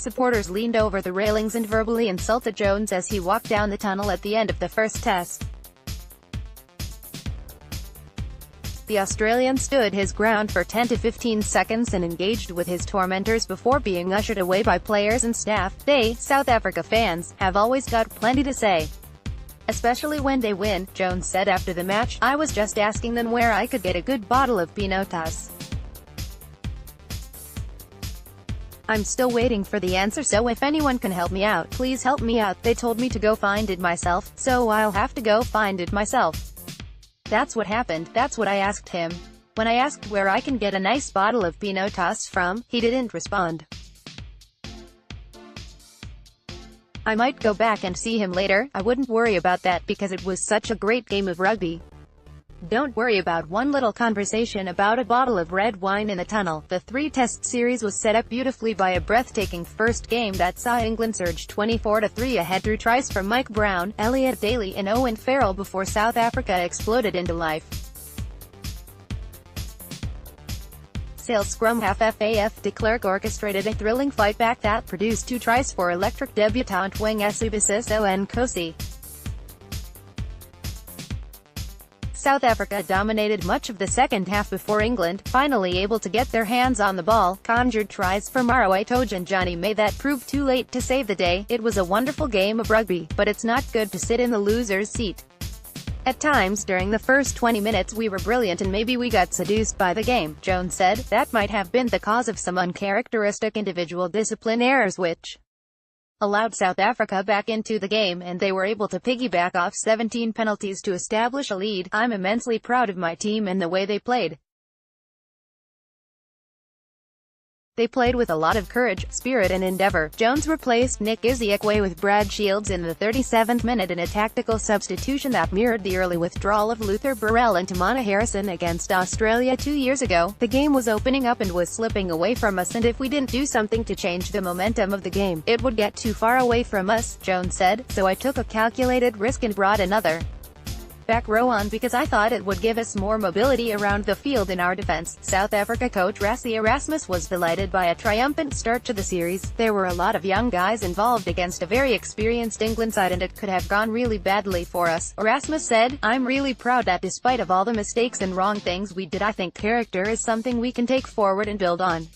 Supporters leaned over the railings and verbally insulted Jones as he walked down the tunnel at the end of the first test. The Australian stood his ground for 10 to 15 seconds and engaged with his tormentors before being ushered away by players and staff. They, South Africa fans, have always got plenty to say. Especially when they win, Jones said after the match. I was just asking them where I could get a good bottle of Pinotage. I'm still waiting for the answer, so if anyone can help me out, please help me out. They told me to go find it myself, so I'll have to go find it myself. That's what happened, that's what I asked him. When I asked where I can get a nice bottle of Pinotage from, he didn't respond. I might go back and see him later. I wouldn't worry about that because it was such a great game of rugby. Don't worry about one little conversation about a bottle of red wine in a tunnel. The three-test series was set up beautifully by a breathtaking first game that saw England surge 24-3 ahead through tries from Mike Brown, Elliot Daly and Owen Farrell before South Africa exploded into life. Sale scrum half FAF de Klerk orchestrated a thrilling fight back that produced 2 tries for electric debutant wing Sibusiso Nkosi. South Africa dominated much of the second half before England, finally able to get their hands on the ball, conjured tries for Pinotage and Johnny May that proved too late to save the day. It was a wonderful game of rugby, but it's not good to sit in the loser's seat. At times during the first 20 minutes we were brilliant and maybe we got seduced by the game, Jones said. That might have been the cause of some uncharacteristic individual discipline errors which allowed South Africa back into the game, and they were able to piggyback off 17 penalties to establish a lead. I'm immensely proud of my team and the way they played. They played with a lot of courage, spirit and endeavor. Jones replaced Nick Isiekwe with Brad Shields in the 37th minute in a tactical substitution that mirrored the early withdrawal of Luther Burrell and Tamana Harrison against Australia 2 years ago. The game was opening up and was slipping away from us, and if we didn't do something to change the momentum of the game, it would get too far away from us, Jones said. So I took a calculated risk and brought another back row on because I thought it would give us more mobility around the field in our defense. South Africa coach Rassie Erasmus was delighted by a triumphant start to the series. There were a lot of young guys involved against a very experienced England side and it could have gone really badly for us. Erasmus said, I'm really proud that despite of all the mistakes and wrong things we did, I think character is something we can take forward and build on.